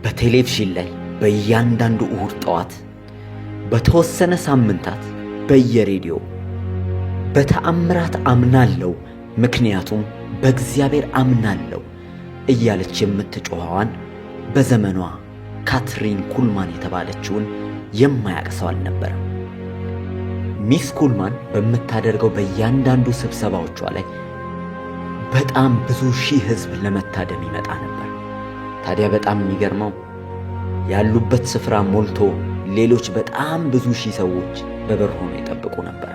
በቴሌቪዥን ላይ በእያንዳንዱ እሁድ ጠዋት፣ በተወሰነ ሳምንታት በየሬዲዮ በተአምራት አምናለሁ ምክንያቱም በእግዚአብሔር አምናለሁ እያለች የምትጮኸውን በዘመኗ ካትሪን ኩልማን የተባለችውን የማያውቅ ሰው አልነበረም። ሚስ ኩልማን በምታደርገው በእያንዳንዱ ስብሰባዎቿ ላይ በጣም ብዙ ሺህ ሕዝብ ለመታደም ይመጣ ነበር። ታዲያ በጣም የሚገርመው ያሉበት ስፍራ ሞልቶ ሌሎች በጣም ብዙ ሺህ ሰዎች በበር ሆነው ይጠብቁ ነበር።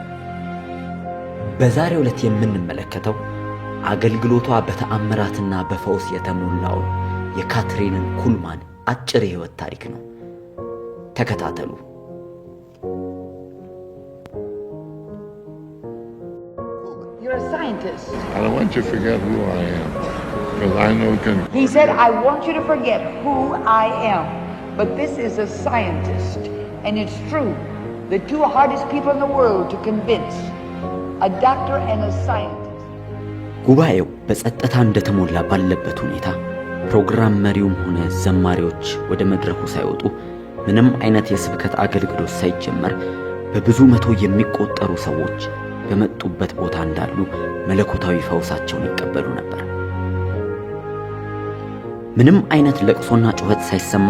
በዛሬው ዕለት የምንመለከተው አገልግሎቷ በተአምራትና በፈውስ የተሞላውን የካትሪንን ኩልማን አጭር የሕይወት ታሪክ ነው። ተከታተሉ። You're a scientist. I don't want you to forget who I am, because I know you can. He said, I want you to forget who I am. But this is a scientist, and it's true. The two hardest people in the world to convince, a doctor and a scientist. ጉባኤው በጸጥታ እንደተሞላ ባለበት ሁኔታ ፕሮግራም መሪውም ሆነ ዘማሪዎች ወደ መድረኩ ሳይወጡ ምንም አይነት የስብከት አገልግሎት ሳይጀመር በብዙ መቶ የሚቆጠሩ ሰዎች በመጡበት ቦታ እንዳሉ መለኮታዊ ፈውሳቸውን ይቀበሉ ነበር። ምንም አይነት ለቅሶና ጩኸት ሳይሰማ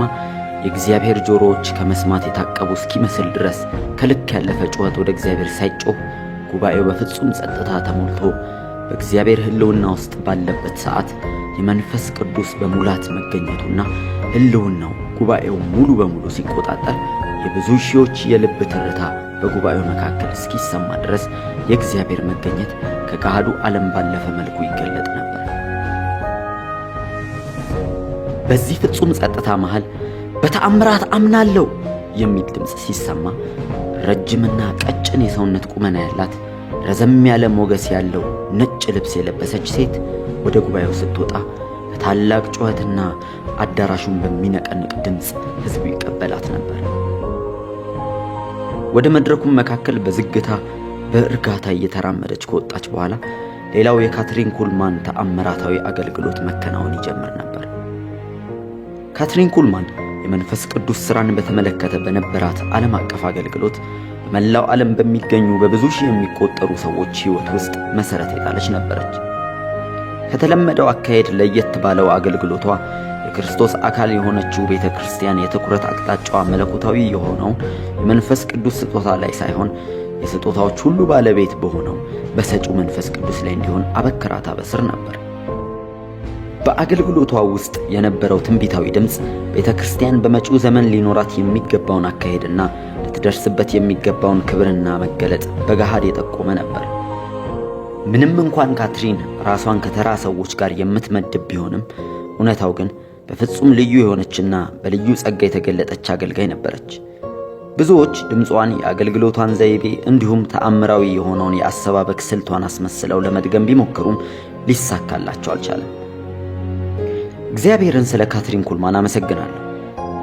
የእግዚአብሔር ጆሮዎች ከመስማት የታቀቡ እስኪመስል ድረስ ከልክ ያለፈ ጩኸት ወደ እግዚአብሔር ሳይጮህ ጉባኤው በፍጹም ጸጥታ ተሞልቶ በእግዚአብሔር ሕልውና ውስጥ ባለበት ሰዓት የመንፈስ ቅዱስ በሙላት መገኘቱና ሕልውናው ጉባኤው ሙሉ በሙሉ ሲቆጣጠር የብዙ ሺዎች የልብ ትርታ በጉባኤው መካከል እስኪሰማ ድረስ የእግዚአብሔር መገኘት ከገሃዱ ዓለም ባለፈ መልኩ ይገለጥ ነበር። በዚህ ፍጹም ጸጥታ መሃል በተአምራት አምናለሁ የሚል ድምፅ ሲሰማ ረጅምና ቀጭን የሰውነት ቁመና ያላት ረዘም ያለ ሞገስ ያለው ነጭ ልብስ የለበሰች ሴት ወደ ጉባኤው ስትወጣ በታላቅ ጩኸትና አዳራሹን በሚነቀንቅ ድምፅ ሕዝቡ ይቀበላት ነበር። ወደ መድረኩም መካከል በዝግታ በእርጋታ እየተራመደች ከወጣች በኋላ ሌላው የካትሪን ኩልማን ተአምራታዊ አገልግሎት መከናወን ይጀምር ነበር። ካትሪን ኩልማን የመንፈስ ቅዱስ ሥራን በተመለከተ በነበራት ዓለም አቀፍ አገልግሎት በመላው ዓለም በሚገኙ በብዙ ሺህ የሚቆጠሩ ሰዎች ሕይወት ውስጥ መሠረት የጣለች ነበረች። ከተለመደው አካሄድ ለየት ባለው አገልግሎቷ የክርስቶስ አካል የሆነችው ቤተ ክርስቲያን የትኩረት አቅጣጫዋ መለኮታዊ የሆነው የመንፈስ ቅዱስ ስጦታ ላይ ሳይሆን የስጦታዎች ሁሉ ባለቤት በሆነው በሰጪው መንፈስ ቅዱስ ላይ እንዲሆን አበክራ ታበስር ነበር። በአገልግሎቷ ውስጥ የነበረው ትንቢታዊ ድምፅ ቤተ ክርስቲያን በመጪው ዘመን ሊኖራት የሚገባውን አካሄድና ልትደርስበት የሚገባውን ክብርና መገለጥ በገሃድ የጠቆመ ነበር። ምንም እንኳን ካትሪን ራሷን ከተራ ሰዎች ጋር የምትመድብ ቢሆንም እውነታው ግን በፍጹም ልዩ የሆነችና በልዩ ጸጋ የተገለጠች አገልጋይ ነበረች። ብዙዎች ድምጿን፣ የአገልግሎቷን ዘይቤ እንዲሁም ተአምራዊ የሆነውን የአሰባበክ ስልቷን አስመስለው ለመድገም ቢሞክሩም ሊሳካላቸው አልቻለም። እግዚአብሔርን ስለ ካትሪን ኩልማን አመሰግናለሁ።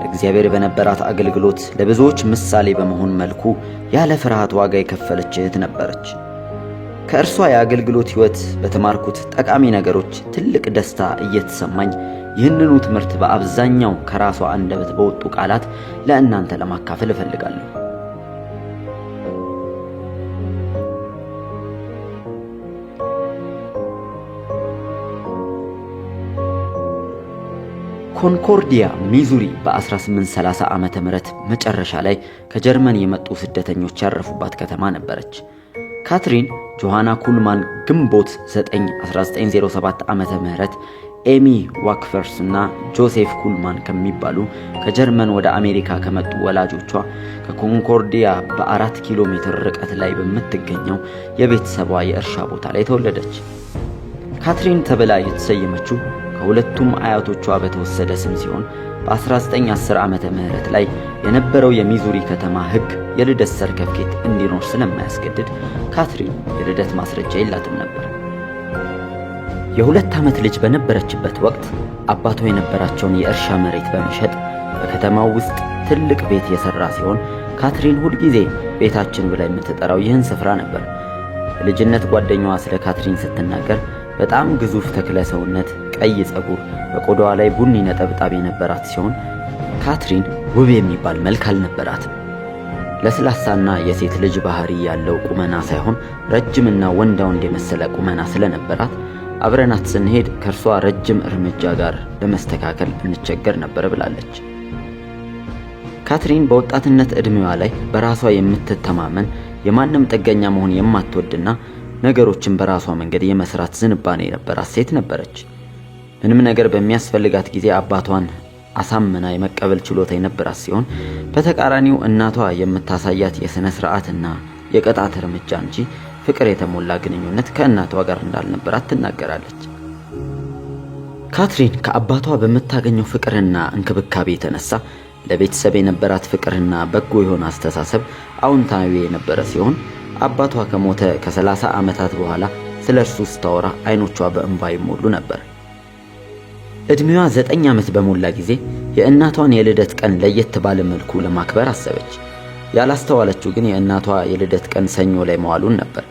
እግዚአብሔር በነበራት አገልግሎት ለብዙዎች ምሳሌ በመሆን መልኩ ያለ ፍርሃት ዋጋ የከፈለች እህት ነበረች። ከእርሷ የአገልግሎት ሕይወት በተማርኩት ጠቃሚ ነገሮች ትልቅ ደስታ እየተሰማኝ ይህንኑ ትምህርት በአብዛኛው ከራሷ አንደበት በወጡ ቃላት ለእናንተ ለማካፈል እፈልጋለሁ። ኮንኮርዲያ ሚዙሪ በ1830 ዓመተ ምህረት መጨረሻ ላይ ከጀርመን የመጡ ስደተኞች ያረፉባት ከተማ ነበረች። ካትሪን ጆሃና ኩልማን ግንቦት 9 1907 ዓመተ ምህረት ኤሚ ዋክፈርስ እና ጆሴፍ ኩልማን ከሚባሉ ከጀርመን ወደ አሜሪካ ከመጡ ወላጆቿ ከኮንኮርዲያ በ4 ኪሎ ሜትር ርቀት ላይ በምትገኘው የቤተሰቧ የእርሻ ቦታ ላይ ተወለደች። ካትሪን ተብላ የተሰየመችው ከሁለቱም አያቶቿ በተወሰደ ስም ሲሆን በ1910 ዓመተ ምህረት ላይ የነበረው የሚዙሪ ከተማ ሕግ የልደት ሰርተፍኬት እንዲኖር ስለማያስገድድ ካትሪን የልደት ማስረጃ የላትም ነበር። የ2 ዓመት ልጅ በነበረችበት ወቅት አባቷ የነበራቸውን የእርሻ መሬት በመሸጥ በከተማው ውስጥ ትልቅ ቤት የሰራ ሲሆን ካትሪን ሁልጊዜ ቤታችን ብላ የምትጠራው ይህን ስፍራ ነበር። የልጅነት ጓደኛዋ ስለ ካትሪን ስትናገር በጣም ግዙፍ ተክለ ሰውነት፣ ቀይ ጸጉር፣ በቆዳዋ ላይ ቡኒ ነጠብጣብ የነበራት ሲሆን ካትሪን ውብ የሚባል መልክ አልነበራትም። ለስላሳና የሴት ልጅ ባህሪ ያለው ቁመና ሳይሆን ረጅምና ወንዳ ወንድ የመሰለ ቁመና ስለነበራት አብረናት ስንሄድ ከእርሷ ረጅም እርምጃ ጋር ለመስተካከል እንቸገር ነበር ብላለች። ካትሪን በወጣትነት ዕድሜዋ ላይ በራሷ የምትተማመን የማንም ጥገኛ መሆን የማትወድና ነገሮችን በራሷ መንገድ የመስራት ዝንባኔ የነበራት ሴት ነበረች። ምንም ነገር በሚያስፈልጋት ጊዜ አባቷን አሳምና የመቀበል ችሎታ የነበራት ሲሆን በተቃራኒው እናቷ የምታሳያት የሥነ ሥርዓትና የቅጣት እርምጃ እንጂ ፍቅር የተሞላ ግንኙነት ከእናቷ ጋር እንዳልነበራት ትናገራለች። ካትሪን ከአባቷ በምታገኘው ፍቅርና እንክብካቤ የተነሳ ለቤተሰብ የነበራት ፍቅርና በጎ የሆነ አስተሳሰብ አዎንታዊ የነበረ ሲሆን አባቷ ከሞተ ከ30 ዓመታት በኋላ ስለ እርሱ ስታወራ አይኖቿ በእንባ ይሞሉ ነበር። ዕድሜዋ 9 ዓመት በሞላ ጊዜ የእናቷን የልደት ቀን ለየት ባለ መልኩ ለማክበር አሰበች። ያላስተዋለችው ግን የእናቷ የልደት ቀን ሰኞ ላይ መዋሉን ነበር።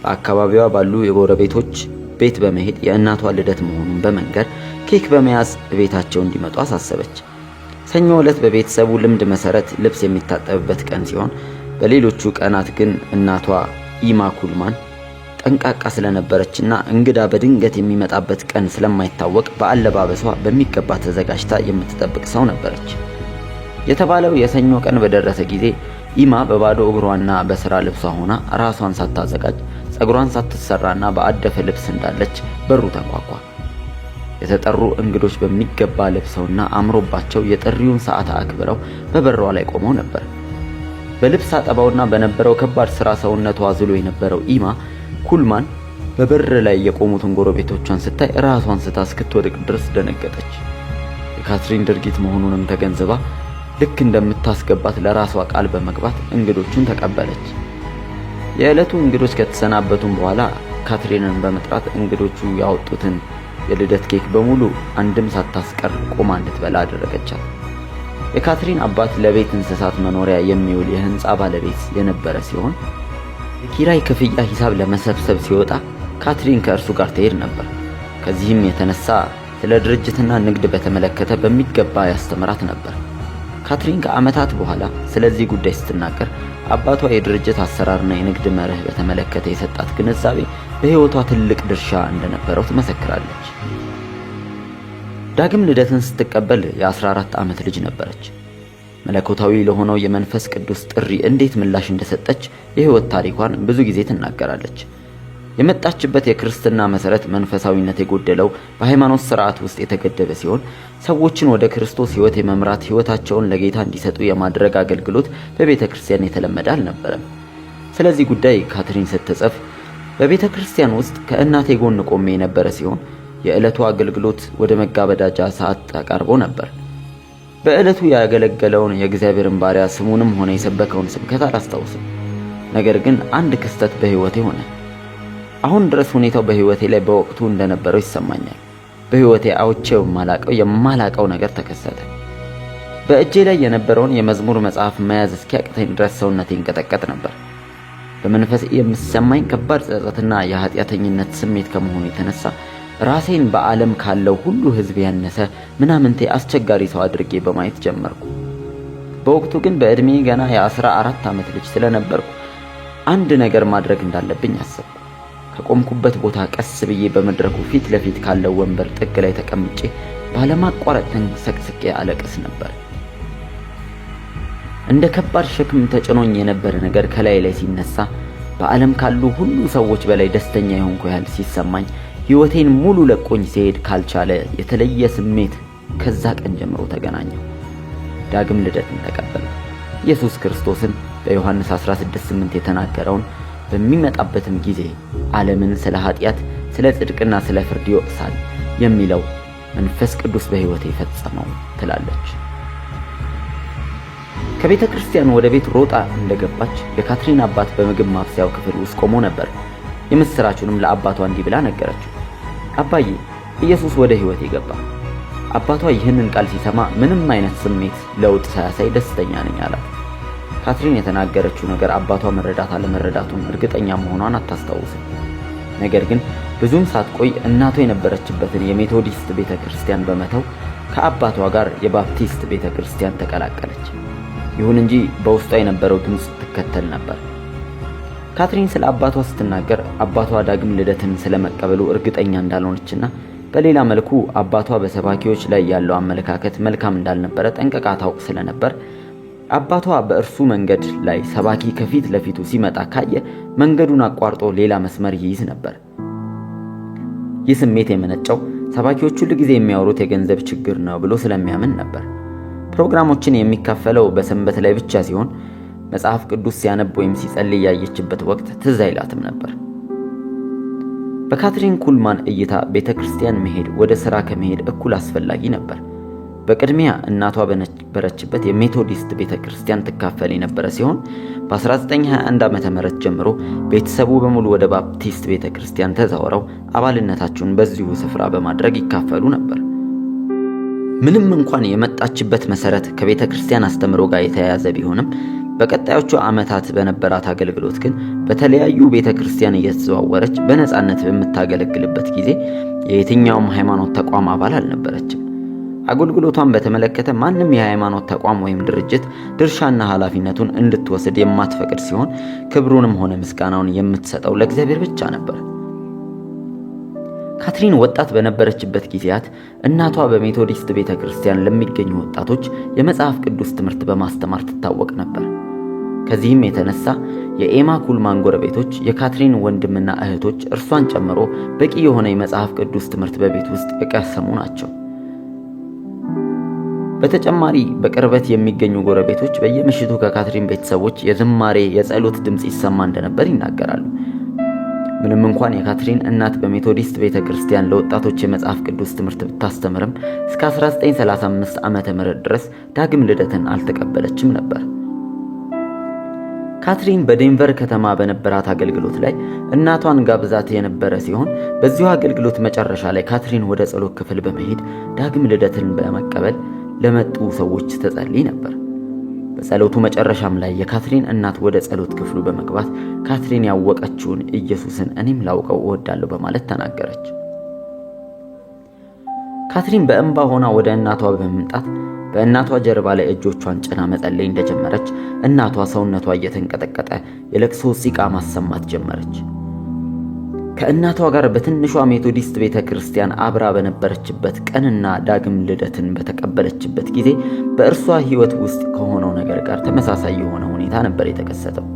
በአካባቢዋ ባሉ የጎረቤቶች ቤት በመሄድ የእናቷ ልደት መሆኑን በመንገር ኬክ በመያዝ ቤታቸው እንዲመጡ አሳሰበች። ሰኞ ዕለት በቤተሰቡ ልምድ መሰረት ልብስ የሚታጠብበት ቀን ሲሆን በሌሎቹ ቀናት ግን እናቷ ኢማ ኩልማን ጠንቃቃ ስለነበረችና እንግዳ በድንገት የሚመጣበት ቀን ስለማይታወቅ በአለባበሷ በሚገባ ተዘጋጅታ የምትጠብቅ ሰው ነበረች። የተባለው የሰኞ ቀን በደረሰ ጊዜ ኢማ በባዶ እግሯና በሥራ ልብሷ ሆና ራሷን ሳታዘጋጅ ጸጉሯን ሳትሰራና በአደፈ ልብስ እንዳለች በሩ ተንኳኳ። የተጠሩ እንግዶች በሚገባ ለብሰውና አምሮባቸው የጥሪውን ሰዓት አክብረው በበሯ ላይ ቆመው ነበር። በልብስ አጠባውና በነበረው ከባድ ሥራ ሰውነቷ አዝሎ የነበረው ኢማ ኩልማን በበር ላይ የቆሙትን ጎረቤቶቿን ስታይ ራሷን ስታ እስክትወድቅ ድረስ ደነገጠች። የካትሪን ድርጊት መሆኑንም ተገንዝባ ልክ እንደምታስገባት ለራሷ ቃል በመግባት እንግዶቹን ተቀበለች። የዕለቱ እንግዶች ከተሰናበቱም በኋላ ካትሪንን በመጥራት እንግዶቹ ያወጡትን የልደት ኬክ በሙሉ አንድም ሳታስቀር ቆማ እንድትበላ አደረገቻት። የካትሪን አባት ለቤት እንስሳት መኖሪያ የሚውል የህንጻ ባለቤት የነበረ ሲሆን የኪራይ ክፍያ ሂሳብ ለመሰብሰብ ሲወጣ ካትሪን ከእርሱ ጋር ትሄድ ነበር። ከዚህም የተነሳ ስለ ድርጅትና ንግድ በተመለከተ በሚገባ ያስተምራት ነበር። ካትሪን ከዓመታት በኋላ ስለዚህ ጉዳይ ስትናገር አባቷ የድርጅት አሰራርና የንግድ መርህ በተመለከተ የሰጣት ግንዛቤ በሕይወቷ ትልቅ ድርሻ እንደነበረው ትመሰክራለች። ዳግም ልደትን ስትቀበል የ14 ዓመት ልጅ ነበረች። መለኮታዊ ለሆነው የመንፈስ ቅዱስ ጥሪ እንዴት ምላሽ እንደሰጠች የሕይወት ታሪኳን ብዙ ጊዜ ትናገራለች። የመጣችበት የክርስትና መሰረት መንፈሳዊነት የጎደለው በሃይማኖት ሥርዓት ውስጥ የተገደበ ሲሆን ሰዎችን ወደ ክርስቶስ ሕይወት የመምራት ሕይወታቸውን ለጌታ እንዲሰጡ የማድረግ አገልግሎት በቤተ ክርስቲያን የተለመደ አልነበረም። ስለዚህ ጉዳይ ካትሪን ስትጽፍ በቤተ ክርስቲያን ውስጥ ከእናቴ ጎን ቆሜ የነበረ ሲሆን የዕለቱ አገልግሎት ወደ መጋበዳጃ ሰዓት ተቃርቦ ነበር። በዕለቱ ያገለገለውን የእግዚአብሔርን ባሪያ ስሙንም ሆነ የሰበከውን ስብከት አላስታውስም። ነገር ግን አንድ ክስተት በሕይወቴ ሆነ። አሁን ድረስ ሁኔታው በሕይወቴ ላይ በወቅቱ እንደነበረው ይሰማኛል። በሕይወቴ አውቼው የማላቀው ነገር ተከሰተ። በእጄ ላይ የነበረውን የመዝሙር መጽሐፍ መያዝ እስኪያቅተኝ ድረስ ሰውነቴ ይንቀጠቀጥ ነበር። በመንፈስ የምሰማኝ ከባድ ጸጸትና የኃጢአተኝነት ስሜት ከመሆኑ የተነሳ ራሴን በዓለም ካለው ሁሉ ሕዝብ ያነሰ ምናምንቴ አስቸጋሪ ሰው አድርጌ በማየት ጀመርኩ። በወቅቱ ግን በዕድሜ ገና የ14 ዓመት ልጅ ስለነበርኩ አንድ ነገር ማድረግ እንዳለብኝ አሰብኩ። ከቆምኩበት ቦታ ቀስ ብዬ በመድረኩ ፊት ለፊት ካለው ወንበር ጥግ ላይ ተቀምጬ ባለማቋረጥ ተንሰቅስቄ አለቅስ ነበር። እንደ ከባድ ሸክም ተጭኖኝ የነበረ ነገር ከላይ ላይ ሲነሳ በዓለም ካሉ ሁሉ ሰዎች በላይ ደስተኛ የሆንኩ ያህል ሲሰማኝ ሕይወቴን ሙሉ ለቆኝ ሲሄድ ካልቻለ የተለየ ስሜት ከዛ ቀን ጀምሮ ተገናኘው። ዳግም ልደትን ተቀበለ። ኢየሱስ ክርስቶስን በዮሐንስ 16:8 የተናገረውን በሚመጣበትም ጊዜ ዓለምን ስለ ኃጢአት፣ ስለ ጽድቅና ስለ ፍርድ ይወቅሳል የሚለው መንፈስ ቅዱስ በሕይወቴ ፈጸመው ትላለች። ከቤተ ክርስቲያን ወደ ቤት ሮጣ እንደገባች የካትሪን አባት በምግብ ማብሰያው ክፍል ውስጥ ቆሞ ነበር። የምስራቹንም ለአባቷ እንዲህ ብላ ነገረችው። አባዬ፣ ኢየሱስ ወደ ሕይወቴ ገባ። አባቷ ይህንን ቃል ሲሰማ ምንም አይነት ስሜት ለውጥ ሳያሳይ ደስተኛ ነኝ አላት። ካትሪን የተናገረችው ነገር አባቷ መረዳት አለመረዳቱን እርግጠኛ መሆኗን አታስታውስም። ነገር ግን ብዙም ሳትቆይ እናቷ የነበረችበትን የሜቶዲስት ቤተ ክርስቲያን በመተው ከአባቷ ጋር የባፕቲስት ቤተክርስቲያን ተቀላቀለች። ይሁን እንጂ በውስጧ የነበረው ድምጽ ትከተል ነበር። ካትሪን ስለ አባቷ ስትናገር አባቷ ዳግም ልደትን ስለመቀበሉ እርግጠኛ እንዳልሆነችና በሌላ መልኩ አባቷ በሰባኪዎች ላይ ያለው አመለካከት መልካም እንዳልነበረ ጠንቅቃ ታውቅ ስለነበር አባቷ በእርሱ መንገድ ላይ ሰባኪ ከፊት ለፊቱ ሲመጣ ካየ መንገዱን አቋርጦ ሌላ መስመር ይይዝ ነበር። ይህ ስሜት የመነጨው ሰባኪዎቹ ሁሉ ጊዜ የሚያወሩት የገንዘብ ችግር ነው ብሎ ስለሚያምን ነበር። ፕሮግራሞችን የሚካፈለው በሰንበት ላይ ብቻ ሲሆን መጽሐፍ ቅዱስ ሲያነብ ወይም ሲጸልይ ያየችበት ወቅት ትዝ አይላትም ነበር። በካትሪን ኩልማን እይታ ቤተክርስቲያን መሄድ ወደ ሥራ ከመሄድ እኩል አስፈላጊ ነበር። በቅድሚያ እናቷ በነበረችበት የሜቶዲስት ቤተክርስቲያን ትካፈል የነበረ ሲሆን በ1921 ዓመተ ምህረት ጀምሮ ቤተሰቡ በሙሉ ወደ ባፕቲስት ቤተክርስቲያን ተዛውረው አባልነታቸውን በዚሁ ስፍራ በማድረግ ይካፈሉ ነበር። ምንም እንኳን የመጣችበት መሰረት ከቤተክርስቲያን አስተምሮ ጋር የተያያዘ ቢሆንም በቀጣዮቹ ዓመታት በነበራት አገልግሎት ግን በተለያዩ ቤተክርስቲያን እየተዘዋወረች በነጻነት በምታገለግልበት ጊዜ የየትኛውም ሃይማኖት ተቋም አባል አልነበረችም። አገልግሎቷን በተመለከተ ማንም የሃይማኖት ተቋም ወይም ድርጅት ድርሻና ኃላፊነቱን እንድትወስድ የማትፈቅድ ሲሆን ክብሩንም ሆነ ምስጋናውን የምትሰጠው ለእግዚአብሔር ብቻ ነበር። ካትሪን ወጣት በነበረችበት ጊዜያት እናቷ በሜቶዲስት ቤተክርስቲያን ለሚገኙ ወጣቶች የመጽሐፍ ቅዱስ ትምህርት በማስተማር ትታወቅ ነበር። ከዚህም የተነሳ የኤማ ኩልማን ጎረቤቶች የካትሪን ወንድምና እህቶች እርሷን ጨምሮ በቂ የሆነ የመጽሐፍ ቅዱስ ትምህርት በቤት ውስጥ የቀሰሙ ናቸው። በተጨማሪ በቅርበት የሚገኙ ጎረቤቶች በየምሽቱ ከካትሪን ቤተሰቦች የዝማሬ የጸሎት ድምጽ ይሰማ እንደነበር ይናገራሉ። ምንም እንኳን የካትሪን እናት በሜቶዲስት ቤተክርስቲያን ለወጣቶች የመጽሐፍ ቅዱስ ትምህርት ብታስተምርም እስከ 1935 ዓመተ ምህረት ድረስ ዳግም ልደትን አልተቀበለችም ነበር። ካትሪን በዴንቨር ከተማ በነበራት አገልግሎት ላይ እናቷን ጋብዛት የነበረ ሲሆን በዚሁ አገልግሎት መጨረሻ ላይ ካትሪን ወደ ጸሎት ክፍል በመሄድ ዳግም ልደትን በመቀበል ለመጡ ሰዎች ተጸልይ ነበር። በጸሎቱ መጨረሻም ላይ የካትሪን እናት ወደ ጸሎት ክፍሉ በመግባት ካትሪን ያወቀችውን ኢየሱስን እኔም ላውቀው እወዳለሁ በማለት ተናገረች። ካትሪን በእንባ ሆና ወደ እናቷ በመምጣት በእናቷ ጀርባ ላይ እጆቿን ጭና መጸለይ እንደጀመረች እናቷ ሰውነቷ እየተንቀጠቀጠ የለቅሶ ሲቃ ማሰማት ጀመረች። ከእናቷ ጋር በትንሿ ሜቶዲስት ቤተክርስቲያን አብራ በነበረችበት ቀንና ዳግም ልደትን በተቀበለችበት ጊዜ በእርሷ ሕይወት ውስጥ ከሆነው ነገር ጋር ተመሳሳይ የሆነ ሁኔታ ነበር የተከሰተው።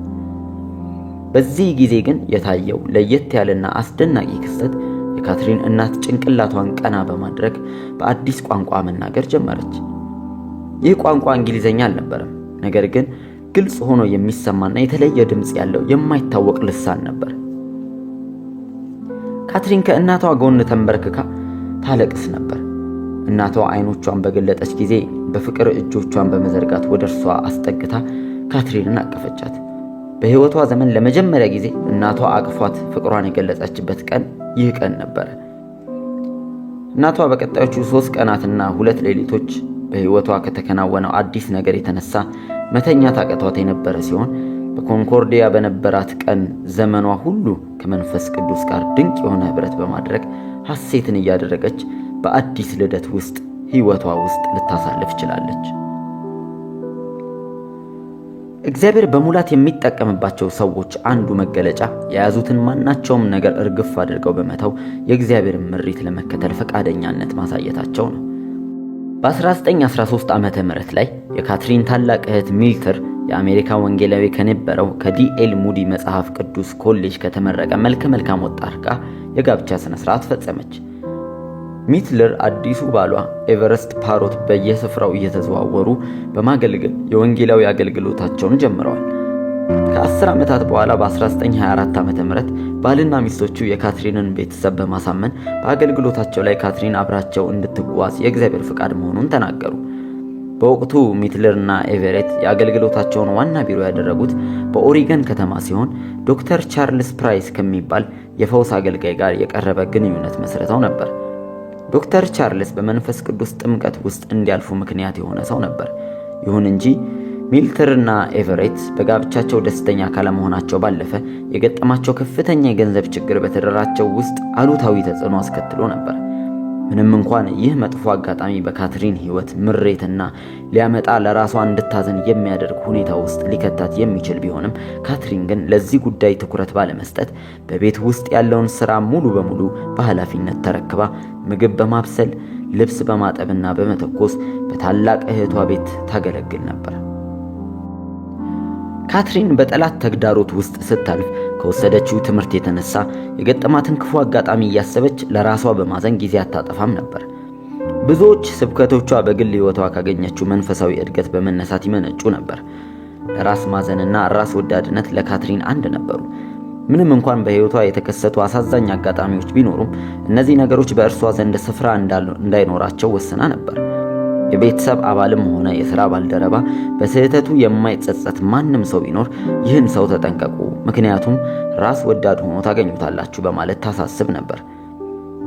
በዚህ ጊዜ ግን የታየው ለየት ያለና አስደናቂ ክስተት የካትሪን እናት ጭንቅላቷን ቀና በማድረግ በአዲስ ቋንቋ መናገር ጀመረች። ይህ ቋንቋ እንግሊዘኛ አልነበረም፣ ነገር ግን ግልጽ ሆኖ የሚሰማና የተለየ ድምጽ ያለው የማይታወቅ ልሳን ነበር። ካትሪን ከእናቷ ጎን ተንበርክካ ታለቅስ ነበር። እናቷ አይኖቿን በገለጠች ጊዜ በፍቅር እጆቿን በመዘርጋት ወደ እርሷ አስጠግታ ካትሪንን አቀፈቻት። በሕይወቷ ዘመን ለመጀመሪያ ጊዜ እናቷ አቅፏት ፍቅሯን የገለጸችበት ቀን ይህ ቀን ነበር። እናቷ በቀጣዮቹ 3 ቀናትና 2 ሌሊቶች በሕይወቷ ከተከናወነው አዲስ ነገር የተነሳ መተኛት አቅቷት የነበረ ሲሆን በኮንኮርዲያ በነበራት ቀን ዘመኗ ሁሉ ከመንፈስ ቅዱስ ጋር ድንቅ የሆነ ህብረት በማድረግ ሐሴትን እያደረገች በአዲስ ልደት ውስጥ ሕይወቷ ውስጥ ልታሳልፍ ችላለች። እግዚአብሔር በሙላት የሚጠቀምባቸው ሰዎች አንዱ መገለጫ የያዙትን ማናቸውም ነገር እርግፍ አድርገው በመተው የእግዚአብሔርን ምሪት ለመከተል ፈቃደኛነት ማሳየታቸው ነው። በ1913 ዓመተ ምህረት ላይ የካትሪን ታላቅ እህት ሚልተር የአሜሪካ ወንጌላዊ ከነበረው ከዲኤል ሙዲ መጽሐፍ ቅዱስ ኮሌጅ ከተመረቀ መልካም ወጣት ጋር የጋብቻ ስነ ስርዓት ፈጸመች። ሚትለር አዲሱ ባሏ ኤቨረስት ፓሮት በየስፍራው እየተዘዋወሩ በማገልገል የወንጌላዊ አገልግሎታቸውን ጀምረዋል። ከ10 ዓመታት በኋላ በ1924 ዓመተ ምህረት ባልና ሚስቶቹ የካትሪንን ቤተሰብ በማሳመን በአገልግሎታቸው ላይ ካትሪን አብራቸው እንድትጓዝ የእግዚአብሔር ፍቃድ መሆኑን ተናገሩ። በወቅቱ ሚትለርና ኤቨሬት የአገልግሎታቸውን ዋና ቢሮ ያደረጉት በኦሪገን ከተማ ሲሆን ዶክተር ቻርልስ ፕራይስ ከሚባል የፈውስ አገልጋይ ጋር የቀረበ ግንኙነት መስርተው ነበር። ዶክተር ቻርልስ በመንፈስ ቅዱስ ጥምቀት ውስጥ እንዲያልፉ ምክንያት የሆነ ሰው ነበር። ይሁን እንጂ ሚልተርና ኤቨሬት በጋብቻቸው ደስተኛ ካለመሆናቸው ባለፈ የገጠማቸው ከፍተኛ የገንዘብ ችግር በትዳራቸው ውስጥ አሉታዊ ተጽዕኖ አስከትሎ ነበር። ምንም እንኳን ይህ መጥፎ አጋጣሚ በካትሪን ሕይወት ምሬትና ሊያመጣ ለራሷ እንድታዘን የሚያደርግ ሁኔታ ውስጥ ሊከታት የሚችል ቢሆንም ካትሪን ግን ለዚህ ጉዳይ ትኩረት ባለመስጠት በቤት ውስጥ ያለውን ሥራ ሙሉ በሙሉ በኃላፊነት ተረክባ ምግብ በማብሰል ልብስ በማጠብና በመተኮስ በታላቅ እህቷ ቤት ታገለግል ነበር። ካትሪን በጠላት ተግዳሮት ውስጥ ስታልፍ ከወሰደችው ትምህርት የተነሳ የገጠማትን ክፉ አጋጣሚ እያሰበች ለራሷ በማዘን ጊዜ አታጠፋም ነበር። ብዙዎች ስብከቶቿ በግል ሕይወቷ ካገኘችው መንፈሳዊ እድገት በመነሳት ይመነጩ ነበር። ለራስ ማዘንና ራስ ወዳድነት ለካትሪን አንድ ነበሩ። ምንም እንኳን በሕይወቷ የተከሰቱ አሳዛኝ አጋጣሚዎች ቢኖሩም እነዚህ ነገሮች በእርሷ ዘንድ ስፍራ እንዳይኖራቸው ወስና ነበር። የቤተሰብ አባልም ሆነ የሥራ ባልደረባ በስህተቱ የማይጸጸት ማንም ሰው ቢኖር ይህን ሰው ተጠንቀቁ፣ ምክንያቱም ራስ ወዳድ ሆኖ ታገኙታላችሁ በማለት ታሳስብ ነበር።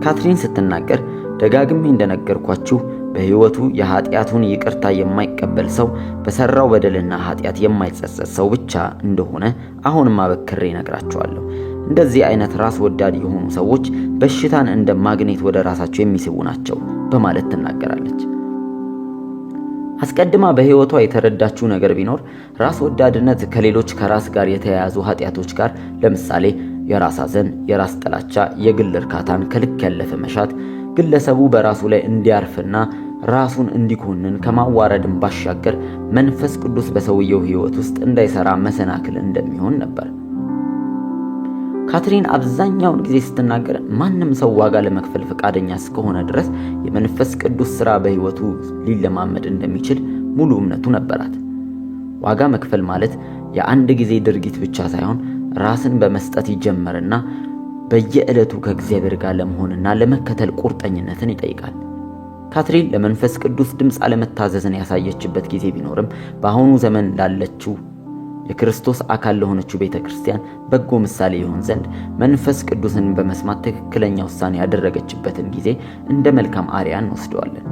ካትሪን ስትናገር ደጋግሜ እንደነገርኳችሁ በሕይወቱ የኃጢአቱን ይቅርታ የማይቀበል ሰው በሠራው በደልና ኃጢአት የማይጸጸት ሰው ብቻ እንደሆነ አሁንም አበክሬ እነግራችኋለሁ። እንደዚህ አይነት ራስ ወዳድ የሆኑ ሰዎች በሽታን እንደ ማግኔት ወደ ራሳቸው የሚስቡ ናቸው በማለት ትናገራለች። አስቀድማ በሕይወቷ የተረዳችው ነገር ቢኖር ራስ ወዳድነት ከሌሎች ከራስ ጋር የተያያዙ ኃጢአቶች ጋር ለምሳሌ የራስ ሐዘን፣ የራስ ጥላቻ፣ የግል እርካታን ከልክ ያለፈ መሻት ግለሰቡ በራሱ ላይ እንዲያርፍና ራሱን እንዲኮንን ከማዋረድም ባሻገር መንፈስ ቅዱስ በሰውየው ሕይወት ውስጥ እንዳይሰራ መሰናክል እንደሚሆን ነበር። ካትሪን አብዛኛውን ጊዜ ስትናገር ማንም ሰው ዋጋ ለመክፈል ፈቃደኛ እስከሆነ ድረስ የመንፈስ ቅዱስ ሥራ በሕይወቱ ሊለማመድ እንደሚችል ሙሉ እምነቱ ነበራት። ዋጋ መክፈል ማለት የአንድ ጊዜ ድርጊት ብቻ ሳይሆን ራስን በመስጠት ይጀመርና በየዕለቱ ከእግዚአብሔር ጋር ለመሆንና ለመከተል ቁርጠኝነትን ይጠይቃል። ካትሪን ለመንፈስ ቅዱስ ድምፅ አለመታዘዝን ያሳየችበት ጊዜ ቢኖርም በአሁኑ ዘመን ላለችው የክርስቶስ አካል ለሆነችው ቤተክርስቲያን በጎ ምሳሌ ይሆን ዘንድ መንፈስ ቅዱስን በመስማት ትክክለኛ ውሳኔ ያደረገችበትን ጊዜ እንደ መልካም አርአያ እንወስደዋለን።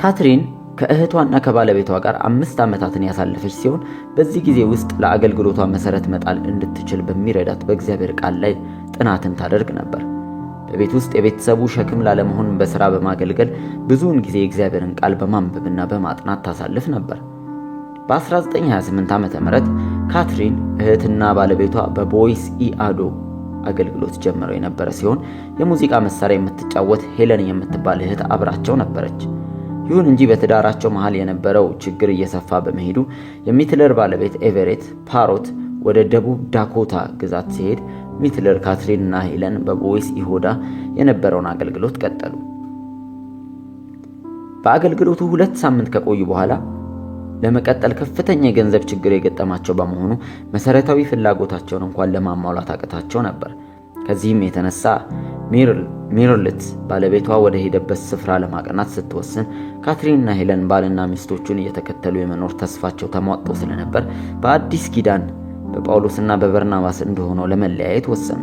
ካትሪን ከእህቷና ከባለቤቷ ጋር 5 ዓመታትን ያሳለፈች ሲሆን በዚህ ጊዜ ውስጥ ለአገልግሎቷ መሰረት መጣል እንድትችል በሚረዳት በእግዚአብሔር ቃል ላይ ጥናትን ታደርግ ነበር። በቤት ውስጥ የቤተሰቡ ሸክም ላለመሆን በሥራ በማገልገል ብዙውን ጊዜ የእግዚአብሔርን ቃል በማንበብና በማጥናት ታሳልፍ ነበር። በ1928 ዓመተ ምህረት ካትሪን እህትና ባለቤቷ በቦይስ ኢአዶ አገልግሎት ጀምረው የነበረ ሲሆን የሙዚቃ መሳሪያ የምትጫወት ሄለን የምትባል እህት አብራቸው ነበረች። ይሁን እንጂ በትዳራቸው መሃል የነበረው ችግር እየሰፋ በመሄዱ የሚትለር ባለቤት ኤቨሬት ፓሮት ወደ ደቡብ ዳኮታ ግዛት ሲሄድ ሚትለር ካትሪንና ሄለን በቦይስ ኢሆዳ የነበረውን አገልግሎት ቀጠሉ። በአገልግሎቱ 2 ሳምንት ከቆዩ በኋላ ለመቀጠል ከፍተኛ የገንዘብ ችግር የገጠማቸው በመሆኑ መሰረታዊ ፍላጎታቸውን እንኳን ለማሟላት አቅታቸው ነበር። ከዚህም የተነሳ ሚርልት ባለቤቷ ወደ ሄደበት ስፍራ ለማቅናት ስትወስን ካትሪንና ሄለን ባልና ሚስቶቹን እየተከተሉ የመኖር ተስፋቸው ተሟጦ ስለነበር በአዲስ ኪዳን በጳውሎስና በበርናባስ እንደሆነው ለመለያየት ወሰኑ።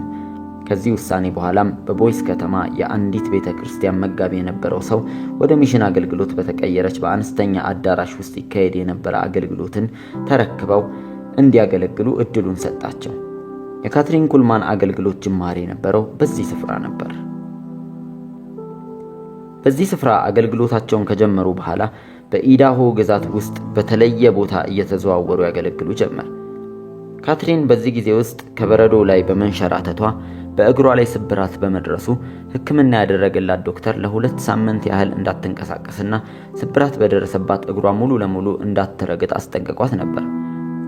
ከዚህ ውሳኔ በኋላም በቦይስ ከተማ የአንዲት ቤተክርስቲያን መጋቢ የነበረው ሰው ወደ ሚሽን አገልግሎት በተቀየረች በአነስተኛ አዳራሽ ውስጥ ይካሄድ የነበረ አገልግሎትን ተረክበው እንዲያገለግሉ እድሉን ሰጣቸው። የካትሪን ኩልማን አገልግሎት ጅማሬ የነበረው በዚህ ስፍራ ነበር። በዚህ ስፍራ አገልግሎታቸውን ከጀመሩ በኋላ በኢዳሆ ግዛት ውስጥ በተለየ ቦታ እየተዘዋወሩ ያገለግሉ ጀመር። ካትሪን በዚህ ጊዜ ውስጥ ከበረዶ ላይ በመንሸራተቷ በእግሯ ላይ ስብራት በመድረሱ ሕክምና ያደረገላት ዶክተር ለ2 ሳምንት ያህል እንዳትንቀሳቀስና ስብራት በደረሰባት እግሯ ሙሉ ለሙሉ እንዳትረግጥ አስጠንቅቋት ነበር።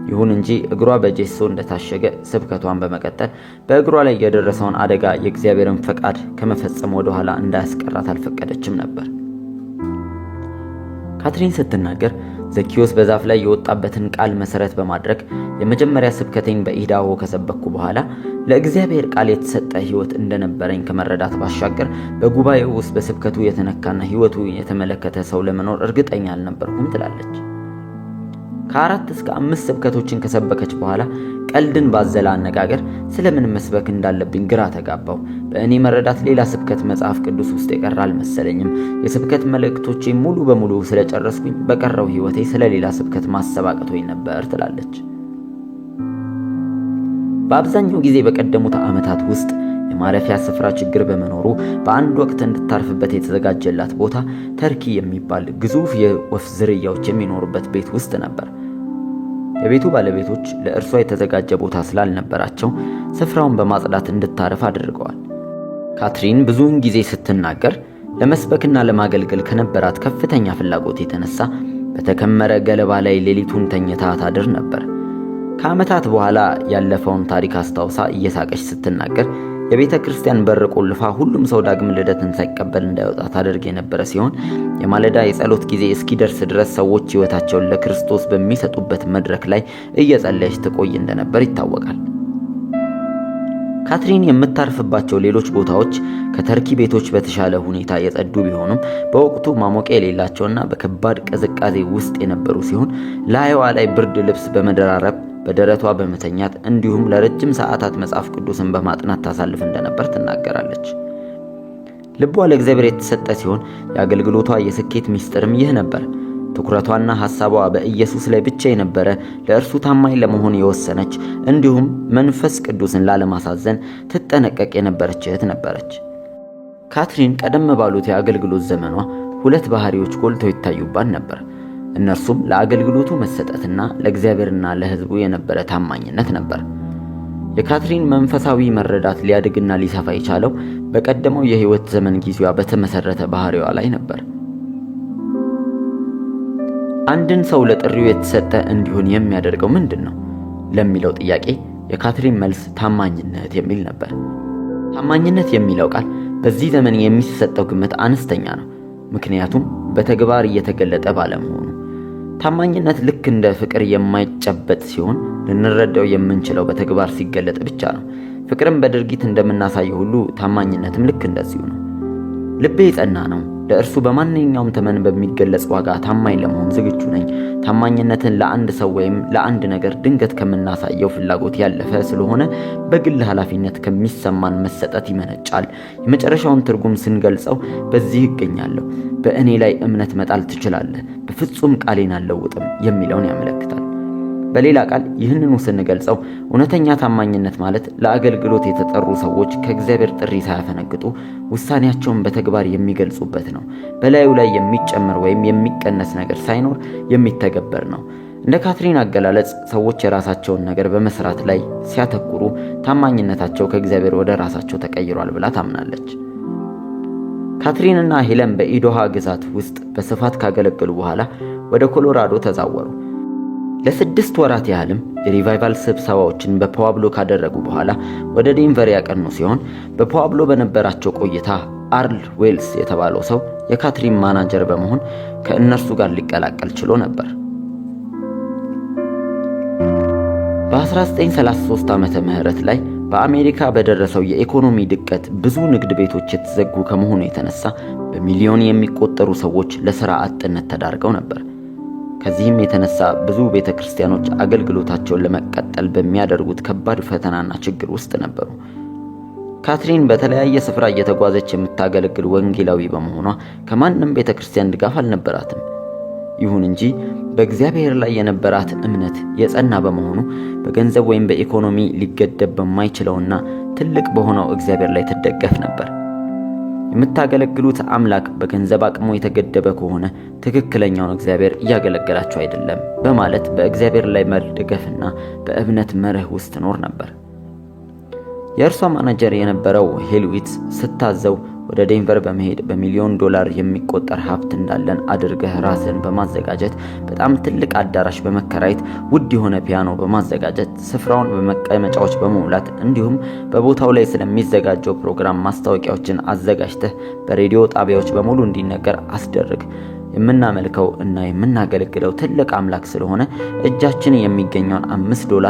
ይሁን እንጂ እግሯ በጄሶ እንደታሸገ ስብከቷን በመቀጠል በእግሯ ላይ የደረሰውን አደጋ የእግዚአብሔርን ፈቃድ ከመፈጸም ወደ ኋላ እንዳያስቀራት አልፈቀደችም ነበር። ካትሪን ስትናገር ዘኪዮስ በዛፍ ላይ የወጣበትን ቃል መሰረት በማድረግ የመጀመሪያ ስብከቴን በኢዳሆ ከሰበኩ በኋላ ለእግዚአብሔር ቃል የተሰጠ ሕይወት እንደነበረኝ ከመረዳት ባሻገር በጉባኤው ውስጥ በስብከቱ የተነካና ሕይወቱ የተመለከተ ሰው ለመኖር እርግጠኛ አልነበርኩም ትላለች። ከ4 እስከ 5 ስብከቶችን ከሰበከች በኋላ ቀልድን ባዘለ አነጋገር ስለምን መስበክ እንዳለብኝ ግራ ተጋባው። በእኔ መረዳት ሌላ ስብከት መጽሐፍ ቅዱስ ውስጥ የቀረ አልመሰለኝም። የስብከት መልእክቶቼ ሙሉ በሙሉ ስለጨረስኩኝ በቀረው ሕይወቴ ስለሌላ ስብከት ማሰብ አቅቶኝ ነበር ትላለች። በአብዛኛው ጊዜ በቀደሙት ዓመታት ውስጥ የማረፊያ ስፍራ ችግር በመኖሩ በአንድ ወቅት እንድታርፍበት የተዘጋጀላት ቦታ ተርኪ የሚባል ግዙፍ የወፍ ዝርያዎች የሚኖሩበት ቤት ውስጥ ነበር። የቤቱ ባለቤቶች ለእርሷ የተዘጋጀ ቦታ ስላልነበራቸው ስፍራውን በማጽዳት እንድታርፍ አድርገዋል። ካትሪን ብዙውን ጊዜ ስትናገር ለመስበክና ለማገልገል ከነበራት ከፍተኛ ፍላጎት የተነሳ በተከመረ ገለባ ላይ ሌሊቱን ተኝታ ታድር ነበር። ከዓመታት በኋላ ያለፈውን ታሪክ አስታውሳ እየሳቀች ስትናገር የቤተ ክርስቲያን በር ቆልፋ ሁሉም ሰው ዳግም ልደትን ሳይቀበል እንዳይወጣ ታደርግ የነበረ ሲሆን የማለዳ የጸሎት ጊዜ እስኪደርስ ድረስ ሰዎች ሕይወታቸውን ለክርስቶስ በሚሰጡበት መድረክ ላይ እየጸለየች ትቆይ እንደነበር ይታወቃል። ካትሪን የምታርፍባቸው ሌሎች ቦታዎች ከተርኪ ቤቶች በተሻለ ሁኔታ የጸዱ ቢሆኑም በወቅቱ ማሞቂያ የሌላቸውና በከባድ ቅዝቃዜ ውስጥ የነበሩ ሲሆን ላይዋ ላይ ብርድ ልብስ በመደራረብ በደረቷ በመተኛት እንዲሁም ለረጅም ሰዓታት መጽሐፍ ቅዱስን በማጥናት ታሳልፍ እንደነበር ትናገራለች። ልቧ ለእግዚአብሔር የተሰጠ ሲሆን የአገልግሎቷ የስኬት ሚስጥርም ይህ ነበር። ትኩረቷና ሐሳቧ በኢየሱስ ላይ ብቻ የነበረ፣ ለእርሱ ታማኝ ለመሆን የወሰነች እንዲሁም መንፈስ ቅዱስን ላለማሳዘን ትጠነቀቅ የነበረች እህት ነበረች። ካትሪን ቀደም ባሉት የአገልግሎት ዘመኗ ሁለት ባህሪዎች ጎልተው ይታዩባት ነበር። እነርሱም ለአገልግሎቱ መሰጠትና ለእግዚአብሔርና ለሕዝቡ የነበረ ታማኝነት ነበር። የካትሪን መንፈሳዊ መረዳት ሊያድግና ሊሰፋ የቻለው በቀደመው የሕይወት ዘመን ጊዜዋ በተመሰረተ ባህሪዋ ላይ ነበር። አንድን ሰው ለጥሪው የተሰጠ እንዲሆን የሚያደርገው ምንድነው ለሚለው ጥያቄ የካትሪን መልስ ታማኝነት የሚል ነበር። ታማኝነት የሚለው ቃል በዚህ ዘመን የሚሰጠው ግምት አነስተኛ ነው፣ ምክንያቱም በተግባር እየተገለጠ ባለመሆኑ። ታማኝነት ልክ እንደ ፍቅር የማይጨበጥ ሲሆን ልንረዳው የምንችለው በተግባር ሲገለጥ ብቻ ነው። ፍቅርን በድርጊት እንደምናሳየው ሁሉ ታማኝነትም ልክ እንደዚሁ ነው። ልቤ የጸና ነው፣ ለእርሱ በማንኛውም ተመን በሚገለጽ ዋጋ ታማኝ ለመሆን ዝግጁ ነኝ። ታማኝነትን ለአንድ ሰው ወይም ለአንድ ነገር ድንገት ከምናሳየው ፍላጎት ያለፈ ስለሆነ በግል ኃላፊነት ከሚሰማን መሰጠት ይመነጫል። የመጨረሻውን ትርጉም ስንገልጸው በዚህ ይገኛለሁ፣ በእኔ ላይ እምነት መጣል ትችላለህ፣ በፍጹም ቃሌን አልለውጥም የሚለውን ያመለክታል። በሌላ ቃል ይህንኑ ስንገልጸው እውነተኛ ታማኝነት ማለት ለአገልግሎት የተጠሩ ሰዎች ከእግዚአብሔር ጥሪ ሳያፈነግጡ ውሳኔያቸውን በተግባር የሚገልጹበት ነው። በላዩ ላይ የሚጨመር ወይም የሚቀነስ ነገር ሳይኖር የሚተገበር ነው። እንደ ካትሪን አገላለጽ ሰዎች የራሳቸውን ነገር በመስራት ላይ ሲያተኩሩ ታማኝነታቸው ከእግዚአብሔር ወደ ራሳቸው ተቀይሯል ብላ ታምናለች። ካትሪንና ሄለን በኢዶሃ ግዛት ውስጥ በስፋት ካገለገሉ በኋላ ወደ ኮሎራዶ ተዛወሩ። ለ6 ወራት ያህልም የሪቫይቫል ስብሰባዎችን በፓብሎ ካደረጉ በኋላ ወደ ዴንቨር ያቀኑ ሲሆን በፓብሎ በነበራቸው ቆይታ አርል ዌልስ የተባለው ሰው የካትሪን ማናጀር በመሆን ከእነርሱ ጋር ሊቀላቀል ችሎ ነበር። በ1933 ዓመተ ምህረት ላይ በአሜሪካ በደረሰው የኢኮኖሚ ድቀት ብዙ ንግድ ቤቶች የተዘጉ ከመሆኑ የተነሳ በሚሊዮን የሚቆጠሩ ሰዎች ለሥራ አጥነት ተዳርገው ነበር። ከዚህም የተነሳ ብዙ ቤተክርስቲያኖች አገልግሎታቸውን ለመቀጠል በሚያደርጉት ከባድ ፈተናና ችግር ውስጥ ነበሩ። ካትሪን በተለያየ ስፍራ እየተጓዘች የምታገለግል ወንጌላዊ በመሆኗ ከማንም ቤተክርስቲያን ድጋፍ አልነበራትም። ይሁን እንጂ በእግዚአብሔር ላይ የነበራት እምነት የጸና በመሆኑ በገንዘብ ወይም በኢኮኖሚ ሊገደብ በማይችለውና ትልቅ በሆነው እግዚአብሔር ላይ ትደገፍ ነበር። የምታገለግሉት አምላክ በገንዘብ አቅሙ የተገደበ ከሆነ ትክክለኛውን እግዚአብሔር እያገለገላችሁ አይደለም በማለት በእግዚአብሔር ላይ መደገፍና በእምነት መርህ ውስጥ ኖር ነበር። የእርሷ ማናጀር የነበረው ሄልዊት ስታዘው ወደ ዴንቨር በመሄድ በሚሊዮን ዶላር የሚቆጠር ሀብት እንዳለን አድርገህ ራስን በማዘጋጀት በጣም ትልቅ አዳራሽ በመከራየት ውድ የሆነ ፒያኖ በማዘጋጀት ስፍራውን በመቀመጫዎች በመሙላት እንዲሁም በቦታው ላይ ስለሚዘጋጀው ፕሮግራም ማስታወቂያዎችን አዘጋጅተህ በሬዲዮ ጣቢያዎች በሙሉ እንዲነገር አስደርግ። የምናመልከው እና የምናገለግለው ትልቅ አምላክ ስለሆነ እጃችን የሚገኘውን $5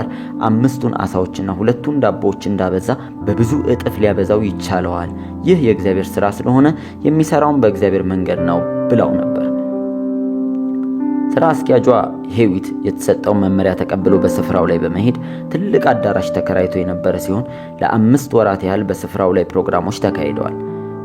5ቱን አሳዎችና 2ቱን ዳቦዎች እንዳበዛ በብዙ እጥፍ ሊያበዛው ይቻለዋል። ይህ የእግዚአብሔር ሥራ ስለሆነ የሚሰራውን በእግዚአብሔር መንገድ ነው ብለው ነበር። ስራ አስኪያጇ ሄዊት የተሰጠው መመሪያ ተቀብሎ በስፍራው ላይ በመሄድ ትልቅ አዳራሽ ተከራይቶ የነበረ ሲሆን ለ5 ወራት ያህል በስፍራው ላይ ፕሮግራሞች ተካሂደዋል።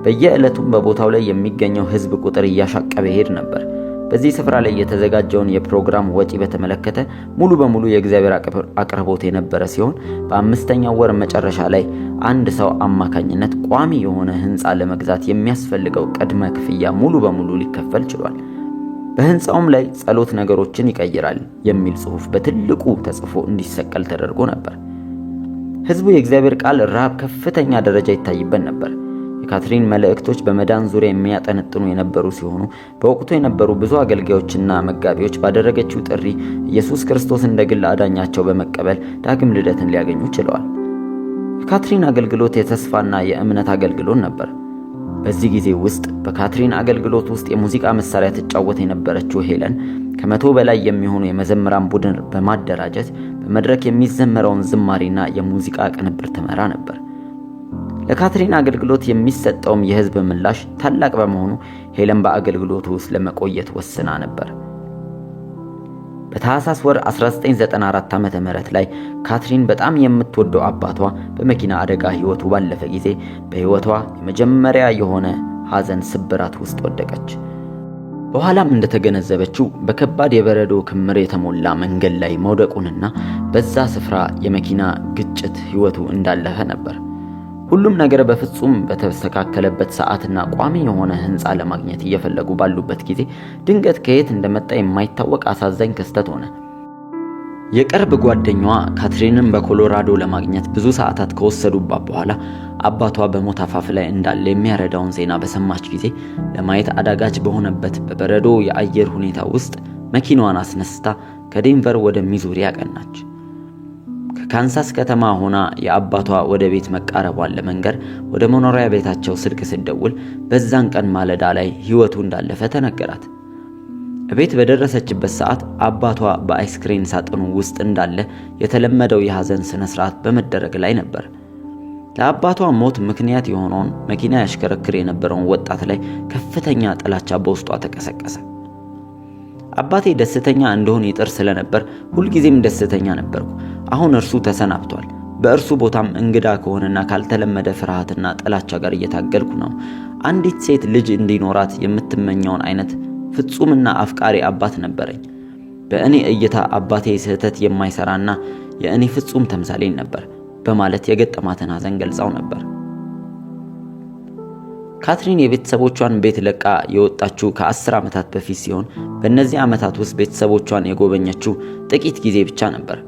በየዕለቱም በቦታው ላይ የሚገኘው ሕዝብ ቁጥር እያሻቀበ ሄድ ነበር። በዚህ ስፍራ ላይ የተዘጋጀውን የፕሮግራም ወጪ በተመለከተ ሙሉ በሙሉ የእግዚአብሔር አቅርቦት የነበረ ሲሆን በ5ኛው ወር መጨረሻ ላይ አንድ ሰው አማካኝነት ቋሚ የሆነ ህንጻ ለመግዛት የሚያስፈልገው ቅድመ ክፍያ ሙሉ በሙሉ ሊከፈል ችሏል። በህንጻውም ላይ ጸሎት ነገሮችን ይቀይራል የሚል ጽሑፍ በትልቁ ተጽፎ እንዲሰቀል ተደርጎ ነበር። ህዝቡ የእግዚአብሔር ቃል ራብ ከፍተኛ ደረጃ ይታይበት ነበር። የካትሪን መልእክቶች በመዳን ዙሪያ የሚያጠነጥኑ የነበሩ ሲሆኑ በወቅቱ የነበሩ ብዙ አገልጋዮችና መጋቢዎች ባደረገችው ጥሪ ኢየሱስ ክርስቶስ እንደ ግል አዳኛቸው በመቀበል ዳግም ልደትን ሊያገኙ ችለዋል። የካትሪን አገልግሎት የተስፋና የእምነት አገልግሎት ነበር። በዚህ ጊዜ ውስጥ በካትሪን አገልግሎት ውስጥ የሙዚቃ መሳሪያ ትጫወት የነበረችው ሄለን ከ100 በላይ የሚሆኑ የመዘምራን ቡድን በማደራጀት በመድረክ የሚዘመረውን ዝማሬና የሙዚቃ ቅንብር ትመራ ነበር። ለካትሪን አገልግሎት የሚሰጠውም የህዝብ ምላሽ ታላቅ በመሆኑ ሄለን በአገልግሎቱ ውስጥ ለመቆየት ወስና ነበር። በታህሳስ ወር 1994 ዓ.ም ላይ ካትሪን በጣም የምትወደው አባቷ በመኪና አደጋ ህይወቱ ባለፈ ጊዜ በህይወቷ የመጀመሪያ የሆነ ሐዘን ስብራት ውስጥ ወደቀች። በኋላም እንደተገነዘበችው በከባድ የበረዶ ክምር የተሞላ መንገድ ላይ መውደቁንና በዛ ስፍራ የመኪና ግጭት ህይወቱ እንዳለፈ ነበር። ሁሉም ነገር በፍጹም በተስተካከለበት ሰዓትና ቋሚ የሆነ ህንጻ ለማግኘት እየፈለጉ ባሉበት ጊዜ ድንገት ከየት እንደመጣ የማይታወቅ አሳዛኝ ክስተት ሆነ። የቅርብ ጓደኛዋ ካትሪንን በኮሎራዶ ለማግኘት ብዙ ሰዓታት ከወሰዱባት በኋላ አባቷ በሞት አፋፍ ላይ እንዳለ የሚያረዳውን ዜና በሰማች ጊዜ ለማየት አዳጋች በሆነበት በበረዶ የአየር ሁኔታ ውስጥ መኪናዋን አስነስታ ከዴንቨር ወደ ሚዙሪ አቀናች። ከካንሳስ ከተማ ሆና የአባቷ ወደ ቤት መቃረቧን ለመንገር ወደ መኖሪያ ቤታቸው ስልክ ስትደውል በዛን ቀን ማለዳ ላይ ህይወቱ እንዳለፈ ተነገራት። ቤት በደረሰችበት ሰዓት አባቷ በአይስክሬም ሳጥኑ ውስጥ እንዳለ የተለመደው የሐዘን ስነ ስርዓት በመደረግ ላይ ነበር። ለአባቷ ሞት ምክንያት የሆነውን መኪና ያሽከረክር የነበረውን ወጣት ላይ ከፍተኛ ጥላቻ በውስጧ ተቀሰቀሰ። አባቴ ደስተኛ እንደሆነ ይጥር ስለነበር ሁልጊዜም ደስተኛ ነበርኩ። አሁን እርሱ ተሰናብቷል። በእርሱ ቦታም እንግዳ ከሆነና ካልተለመደ ፍርሃትና ጥላቻ ጋር እየታገልኩ ነው። አንዲት ሴት ልጅ እንዲኖራት የምትመኘውን አይነት ፍጹምና አፍቃሪ አባት ነበረኝ። በእኔ እይታ አባቴ ስህተት የማይሰራና የእኔ ፍጹም ተምሳሌን ነበር በማለት የገጠማትን ሐዘን ገልጻው ነበር። ካትሪን የቤተሰቦቿን ቤት ለቃ የወጣችው ከ10 ዓመታት በፊት ሲሆን በእነዚህ ዓመታት ውስጥ ቤተሰቦቿን የጎበኘችው ጥቂት ጊዜ ብቻ ነበር።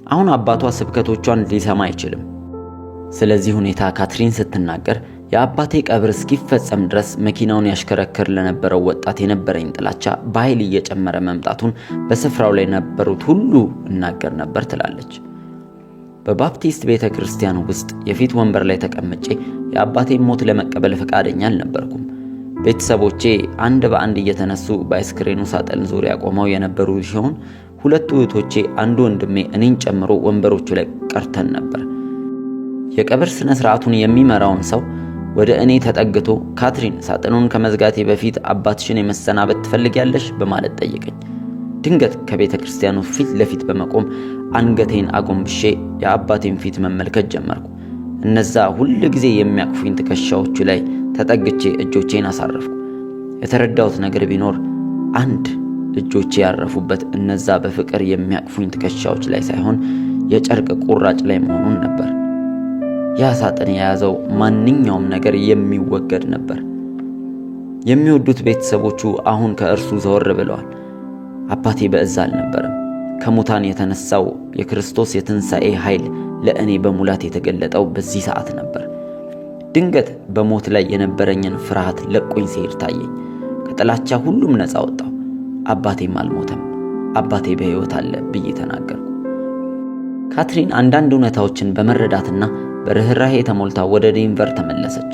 አሁን አባቷ ስብከቶቿን ሊሰማ አይችልም። ስለዚህ ሁኔታ ካትሪን ስትናገር የአባቴ ቀብር እስኪፈጸም ድረስ መኪናውን ያሽከረክር ለነበረው ወጣት የነበረኝ ጥላቻ በኃይል እየጨመረ መምጣቱን በስፍራው ላይ ነበሩት ሁሉ እናገር ነበር ትላለች። በባፕቲስት ቤተክርስቲያን ውስጥ የፊት ወንበር ላይ ተቀምጬ የአባቴን ሞት ለመቀበል ፈቃደኛ አልነበርኩም። ቤተሰቦቼ አንድ በአንድ እየተነሱ በአይስክሬኑ ሳጥን ዙሪያ ቆመው የነበሩ ሲሆን ሁለቱ እህቶቼ አንዱ ወንድሜ እኔን ጨምሮ ወንበሮቹ ላይ ቀርተን ነበር። የቀብር ስነ ስርዓቱን የሚመራውን ሰው ወደ እኔ ተጠግቶ ካትሪን ሳጥኑን ከመዝጋቴ በፊት አባትሽን የመሰናበት ትፈልጊያለሽ በማለት ጠየቀኝ። ድንገት ከቤተክርስቲያኑ ፊት ለፊት በመቆም አንገቴን አጎንብሼ የአባቴን ፊት መመልከት ጀመርኩ። እነዛ ሁሉ ጊዜ የሚያቅፉኝ ትከሻዎቹ ላይ ተጠግቼ እጆቼን አሳረፍኩ። የተረዳሁት ነገር ቢኖር አንድ እጆቼ ያረፉበት እነዛ በፍቅር የሚያቅፉኝ ትከሻዎች ላይ ሳይሆን የጨርቅ ቁራጭ ላይ መሆኑን ነበር። ያ ሳጥን የያዘው ማንኛውም ነገር የሚወገድ ነበር። የሚወዱት ቤተሰቦቹ አሁን ከእርሱ ዘወር ብለዋል። አባቴ በእዛ አልነበረም። ከሙታን የተነሳው የክርስቶስ የትንሣኤ ኃይል ለእኔ በሙላት የተገለጠው በዚህ ሰዓት ነበር። ድንገት በሞት ላይ የነበረኝን ፍርሃት ለቆኝ ሲሄድ ታየኝ። ከጥላቻ ሁሉም ነፃ ወጣሁ። አባቴም አልሞተም፣ አባቴ በሕይወት አለ ብዬ ተናገርኩ። ካትሪን አንዳንድ እውነታዎችን በመረዳትና በርህራሄ ተሞልታ ወደ ዴንቨር ተመለሰች።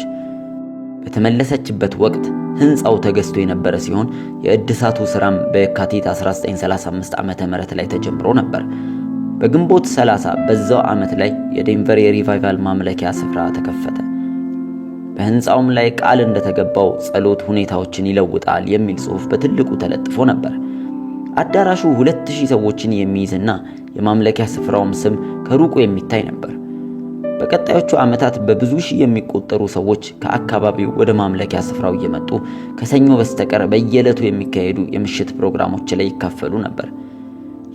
በተመለሰችበት ወቅት ህንጻው ተገዝቶ የነበረ ሲሆን የእድሳቱ ስራም በየካቲት 1935 ዓመተ ምህረት ላይ ተጀምሮ ነበር። በግንቦት 30 በዛው ዓመት ላይ የዴንቨር የሪቫይቫል ማምለኪያ ስፍራ ተከፈተ። በህንጻውም ላይ ቃል እንደተገባው ጸሎት ሁኔታዎችን ይለውጣል የሚል ጽሑፍ በትልቁ ተለጥፎ ነበር። አዳራሹ 2000 ሰዎችን የሚይዝና የማምለኪያ ስፍራውም ስም ከሩቁ የሚታይ ነበር። በቀጣዮቹ ዓመታት በብዙ ሺህ የሚቆጠሩ ሰዎች ከአካባቢው ወደ ማምለኪያ ስፍራው እየመጡ ከሰኞ በስተቀር በየዕለቱ የሚካሄዱ የምሽት ፕሮግራሞች ላይ ይካፈሉ ነበር።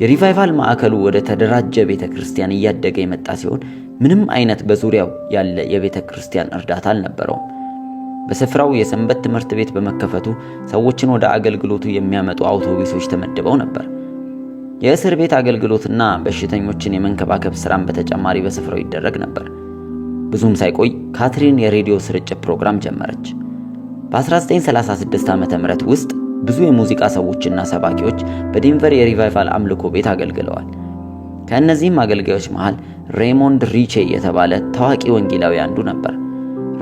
የሪቫይቫል ማዕከሉ ወደ ተደራጀ ቤተክርስቲያን እያደገ የመጣ ሲሆን ምንም አይነት በዙሪያው ያለ የቤተክርስቲያን እርዳታ አልነበረውም። በስፍራው የሰንበት ትምህርት ቤት በመከፈቱ ሰዎችን ወደ አገልግሎቱ የሚያመጡ አውቶቡሶች ተመድበው ነበር። የእስር ቤት አገልግሎትና በሽተኞችን የመንከባከብ ስራም በተጨማሪ በስፍራው ይደረግ ነበር። ብዙም ሳይቆይ ካትሪን የሬዲዮ ስርጭት ፕሮግራም ጀመረች። በ1936 ዓ.ም ውስጥ ብዙ የሙዚቃ ሰዎችና ሰባኪዎች በዴንቨር የሪቫይቫል አምልኮ ቤት አገልግለዋል። ከእነዚህም አገልጋዮች መሃል ሬይሞንድ ሪቼ የተባለ ታዋቂ ወንጌላዊ አንዱ ነበር።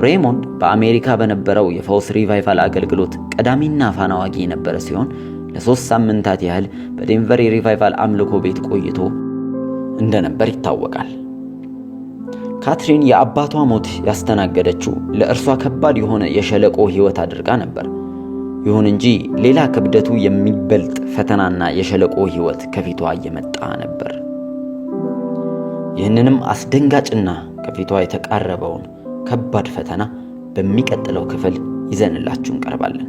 ሬይሞንድ በአሜሪካ በነበረው የፈውስ ሪቫይቫል አገልግሎት ቀዳሚና ፋናዋጊ የነበረ ሲሆን ለ3 ሳምንታት ያህል በዴንቨር የሪቫይቫል አምልኮ ቤት ቆይቶ እንደነበር ይታወቃል። ካትሪን የአባቷ ሞት ያስተናገደችው ለእርሷ ከባድ የሆነ የሸለቆ ሕይወት አድርጋ ነበር። ይሁን እንጂ ሌላ ክብደቱ የሚበልጥ ፈተናና የሸለቆ ሕይወት ከፊቷ እየመጣ ነበር። ይህንንም አስደንጋጭና ከፊቷ የተቃረበውን ከባድ ፈተና በሚቀጥለው ክፍል ይዘንላችሁ እንቀርባለን።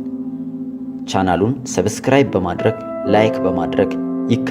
ቻናሉን ሰብስክራይብ በማድረግ ላይክ በማድረግ ይከታተሉ።